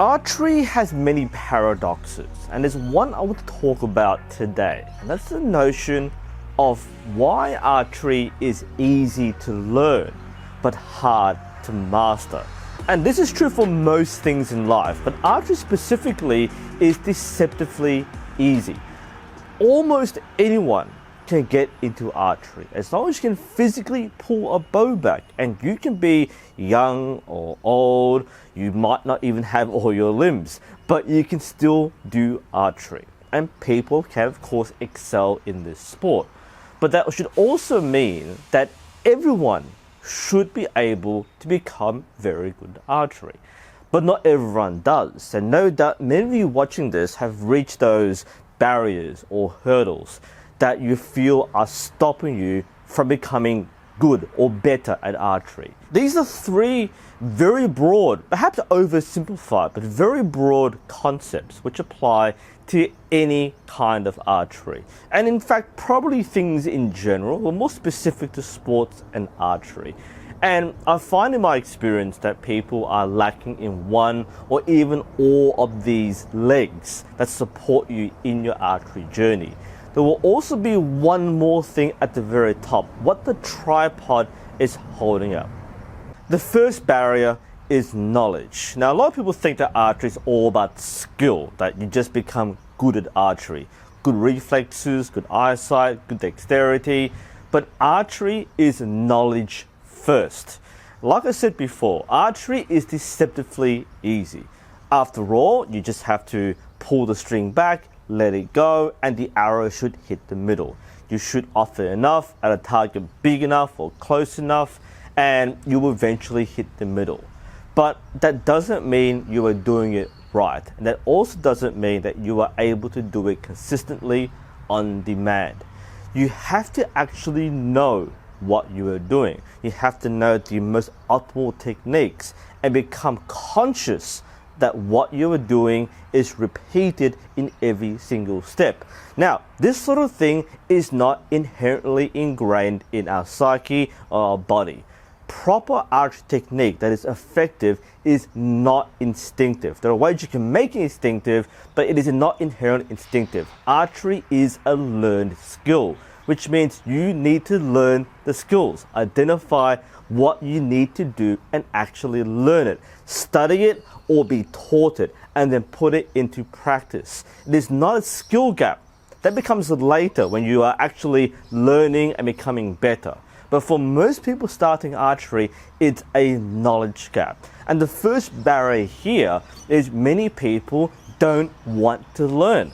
Archery has many paradoxes, and there's one I want to talk about today, and that's the notion of why archery is easy to learn but hard to master. And this is true for most things in life, but archery specifically is deceptively easy. Almost anyone can get into archery as long as you can physically pull a bow back, and you can be young or old, you might not even have all your limbs, but you can still do archery, and people can of course excel in this sport. But that should also mean that everyone should be able to become very good at archery. But not everyone does, and no doubt many of you watching this have reached those barriers or hurdles that you feel are stopping you from becoming good or better at archery. These are three very broad, perhaps oversimplified, but very broad concepts which apply to any kind of archery. And in fact, probably things in general, or more specific to sports and archery. And I find in my experience that people are lacking in one or even all of these legs that support you in your archery journey. There will also be one more thing at the very top, what the tripod is holding up. The first barrier is knowledge. Now, a lot of people think that archery is all about skill, that you just become good at archery. Good reflexes, good eyesight, good dexterity, but archery is knowledge first. Like I said before, archery is deceptively easy. After all, you just have to pull the string back, let it go, and the arrow should hit the middle. You shoot often enough at a target big enough or close enough, and you will eventually hit the middle. But that doesn't mean you are doing it right, and that also doesn't mean that you are able to do it consistently on demand. You have to actually know what you are doing. You have to know the most optimal techniques and become conscious that what you are doing is repeated in every single step. Now, this sort of thing is not inherently ingrained in our psyche or our body. Proper archery technique that is effective is not instinctive. There are ways you can make it instinctive, but it is not inherently instinctive. Archery is a learned skill, which means you need to learn the skills, identify what you need to do and actually learn it. Study it or be taught it and then put it into practice. It is not a skill gap. That becomes later when you are actually learning and becoming better. But for most people starting archery, it's a knowledge gap. And the first barrier here is many people don't want to learn.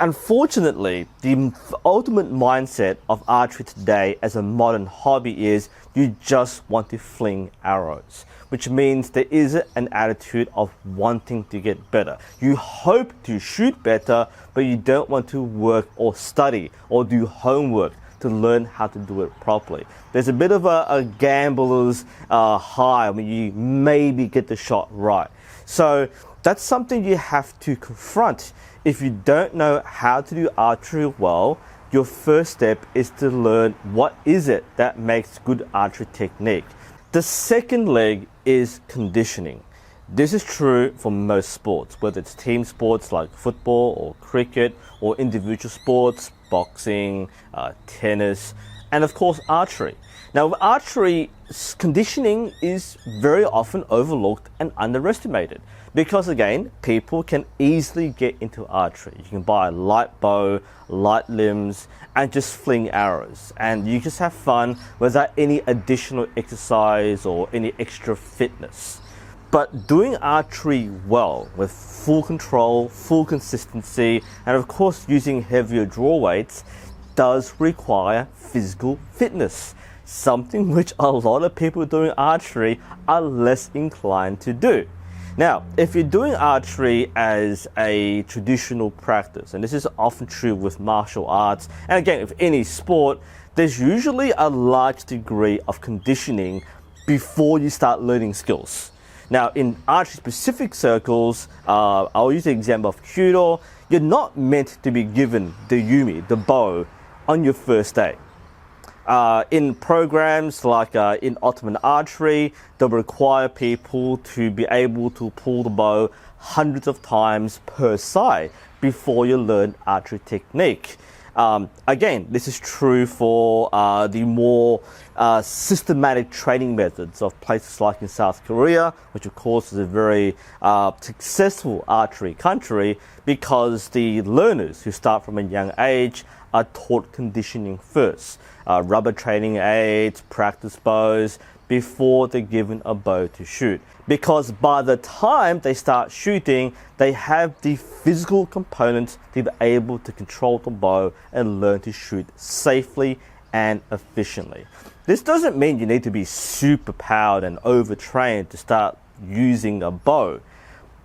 Unfortunately, the ultimate mindset of archery today as a modern hobby is you just want to fling arrows, which means there is an attitude of wanting to get better. You hope to shoot better, but you don't want to work or study or do homework to learn how to do it properly. There's a bit of a gambler's high when you maybe get the shot right. So that's something you have to confront. If you don't know how to do archery well, your first step is to learn what is it that makes good archery technique. The second leg is conditioning. This is true for most sports, whether it's team sports like football or cricket, or individual sports, boxing, tennis, and of course archery. Now with archery, conditioning is very often overlooked and underestimated because again, people can easily get into archery. You can buy a light bow, light limbs, and just fling arrows, and you just have fun without any additional exercise or any extra fitness. But doing archery well with full control, full consistency, and of course using heavier draw weights does require physical fitness, something which a lot of people doing archery are less inclined to do. Now, if you're doing archery as a traditional practice, and this is often true with martial arts, and again, with any sport, there's usually a large degree of conditioning before you start learning skills. Now, in archery-specific circles, I'll use the example of Kyudo. You're not meant to be given the yumi, the bow, on your first day. In programs like in ultimate archery, they'll require people to be able to pull the bow hundreds of times per sight before you learn archery technique. Again, this is true for the more systematic training methods of places like in South Korea, which of course is a very successful archery country, because the learners who start from a young age are taught conditioning first. Rubber training aids, practice bows, before they're given a bow to shoot. Because by the time they start shooting, they have the physical components to be able to control the bow and learn to shoot safely and efficiently. This doesn't mean you need to be super powered and overtrained to start using a bow.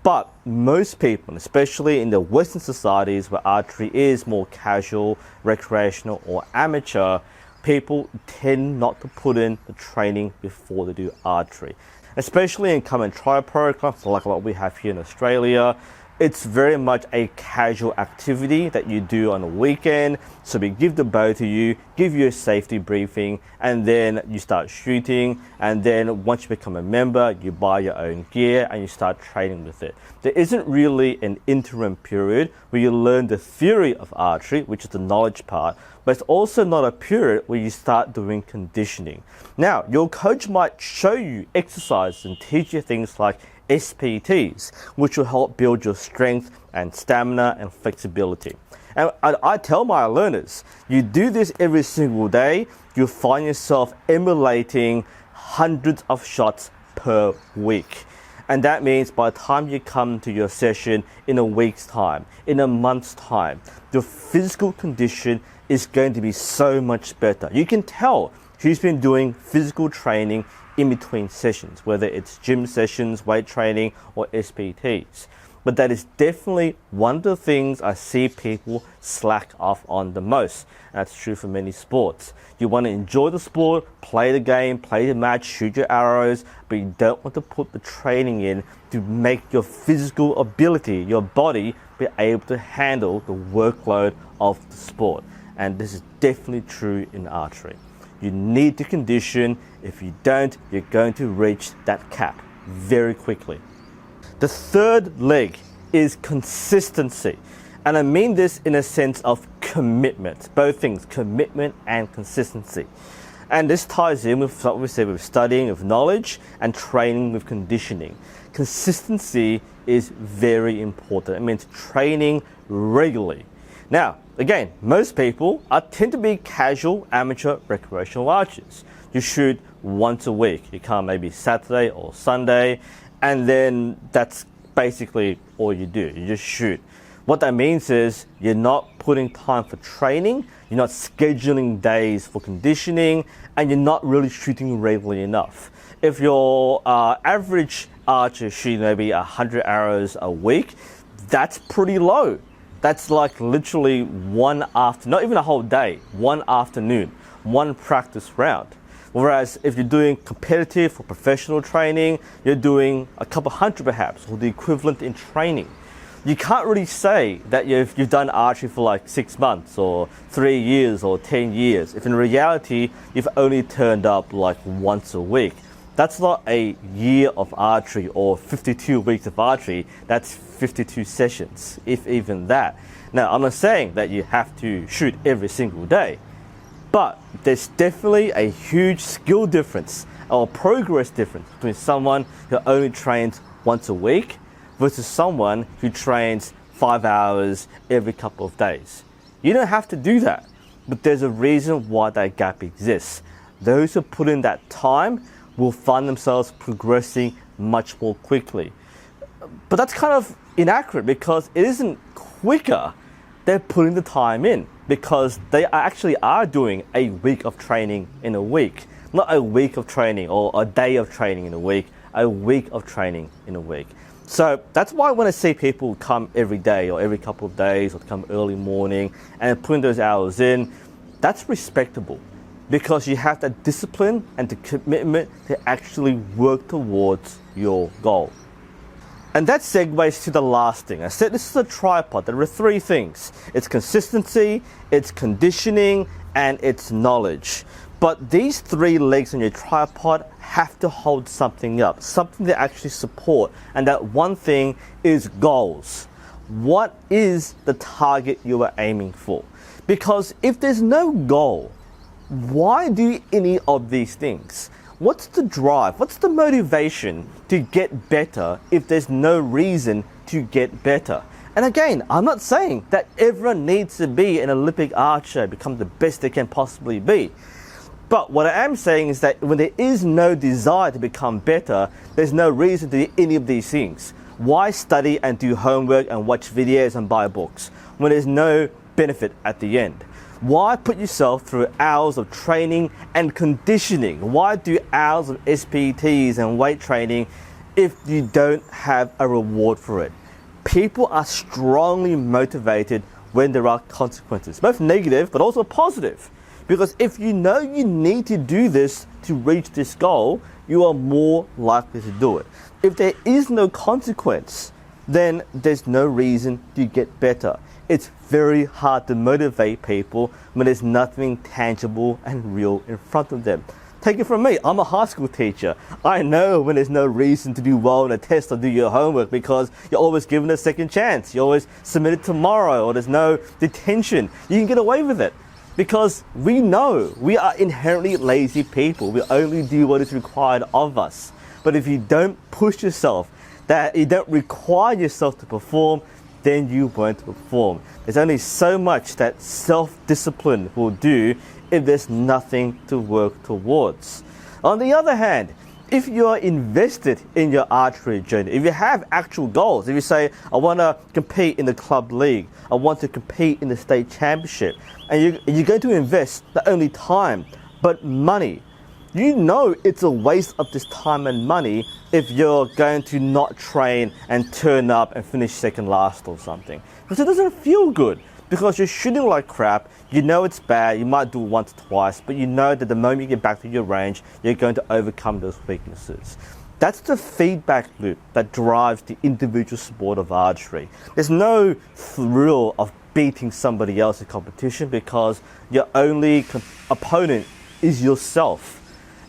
But most people, especially in the Western societies where archery is more casual, recreational, or amateur, people tend not to put in the training before they do archery. Especially in come and try programs like what we have here in Australia, it's very much a casual activity that you do on a weekend. So we give the bow to you, give you a safety briefing, and then you start shooting. And then once you become a member, you buy your own gear and you start training with it. There isn't really an interim period where you learn the theory of archery, which is the knowledge part, but it's also not a period where you start doing conditioning. Now, your coach might show you exercises and teach you things like SPTs, which will help build your strength and stamina and flexibility. And I tell my learners, you do this every single day, you'll find yourself emulating hundreds of shots per week. And that means by the time you come to your session in a week's time, in a month's time, your physical condition is going to be so much better. You can tell who's been doing physical training in between sessions, whether it's gym sessions, weight training, or SPTs. But that is definitely one of the things I see people slack off on the most. And that's true for many sports. You want to enjoy the sport, play the game, play the match, shoot your arrows, but you don't want to put the training in to make your physical ability, your body, be able to handle the workload of the sport. And this is definitely true in archery. You need to condition. If you don't, you're going to reach that cap very quickly. The third leg is consistency. And I mean this in a sense of commitment. Both things, commitment and consistency. And this ties in with what we said with studying of knowledge and training with conditioning. Consistency is very important. It means training regularly. Now, again, most people tend to be casual, amateur, recreational archers. You shoot once a week. You come maybe Saturday or Sunday, and then that's basically all you do. You just shoot. What that means is you're not putting time for training, you're not scheduling days for conditioning, and you're not really shooting regularly enough. If your average archer shooting maybe 100 arrows a week, that's pretty low. That's like literally not even a whole day, one afternoon, one practice round. Whereas if you're doing competitive or professional training, you're doing a couple hundred perhaps, or the equivalent in training. You can't really say that you've done archery for like 6 months or 3 years or 10 years, if in reality you've only turned up like once a week. That's not a year of archery or 52 weeks of archery. That's 52 sessions, if even that. Now, I'm not saying that you have to shoot every single day, but there's definitely a huge skill difference or progress difference between someone who only trains once a week versus someone who trains 5 hours every couple of days. You don't have to do that, but there's a reason why that gap exists. Those who put in that time will find themselves progressing much more quickly. But that's kind of inaccurate because it isn't quicker. They're putting the time in because they actually are doing a week of training in a week. Not a week of training or a day of training in a week of training in a week. So that's why when I see people come every day or every couple of days or come early morning and putting those hours in, that's respectable. Because you have that discipline and the commitment to actually work towards your goal. And that segues to the last thing. I said this is a tripod. There are three things. It's consistency, it's conditioning, and it's knowledge. But these three legs on your tripod have to hold something up, something to actually support. And that one thing is goals. What is the target you are aiming for? Because if there's no goal, why do any of these things? What's the drive? What's the motivation to get better if there's no reason to get better? And again, I'm not saying that everyone needs to be an Olympic archer, become the best they can possibly be. But what I am saying is that when there is no desire to become better, there's no reason to do any of these things. Why study and do homework and watch videos and buy books when there's no benefit at the end? Why put yourself through hours of training and conditioning? Why do hours of SPTs and weight training if you don't have a reward for it? People are strongly motivated when there are consequences, both negative but also positive. Because if you know you need to do this to reach this goal, you are more likely to do it. If there is no consequence, then there's no reason to get better. It's very hard to motivate people when there's nothing tangible and real in front of them. Take it from me, I'm a high school teacher. I know when there's no reason to do well in a test or do your homework because you're always given a second chance. You always submit it tomorrow or there's no detention. You can get away with it because we know we are inherently lazy people. We only do what is required of us. But if you don't push yourself, that you don't require yourself to perform, then you won't perform. There's only so much that self-discipline will do if there's nothing to work towards. On the other hand, if you're invested in your archery journey, if you have actual goals, if you say, I want to compete in the club league, I want to compete in the state championship, and you're going to invest not only time, but money, you know it's a waste of this time and money if you're going to not train and turn up and finish second last or something. Because it doesn't feel good. Because you're shooting like crap, you know it's bad, you might do it once or twice, but you know that the moment you get back to your range, you're going to overcome those weaknesses. That's the feedback loop that drives the individual sport of archery. There's no thrill of beating somebody else in competition because your only opponent is yourself.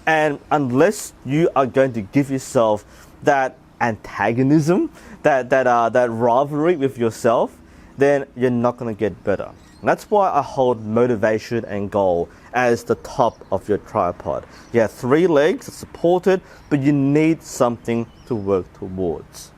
And unless you are going to give yourself that antagonism, that rivalry with yourself, then you're not going to get better. And that's why I hold motivation and goal as the top of your tripod. You have three legs that support it, but you need something to work towards.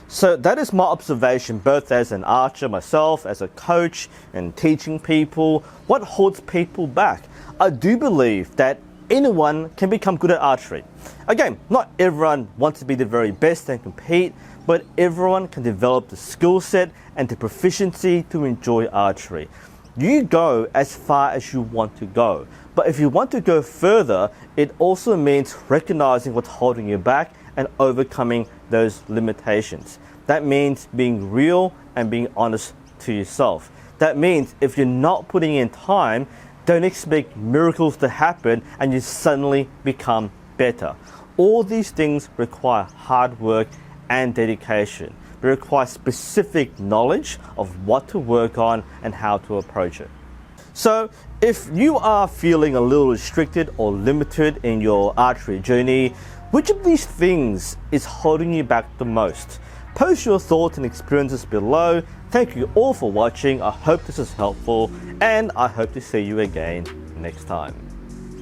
So that is my observation, both as an archer myself, as a coach, and teaching people. What holds people back? I do believe that anyone can become good at archery. Again, not everyone wants to be the very best and compete, but everyone can develop the skill set and the proficiency to enjoy archery. You go as far as you want to go, but if you want to go further, it also means recognizing what's holding you back and overcoming those limitations. That means being real and being honest to yourself. That means if you're not putting in time, don't expect miracles to happen and you suddenly become better. All these things require hard work and dedication. They require specific knowledge of what to work on and how to approach it. So if you are feeling a little restricted or limited in your archery journey, which of these things is holding you back the most? Post your thoughts and experiences below. Thank you all for watching. I hope this is helpful and I hope to see you again next time.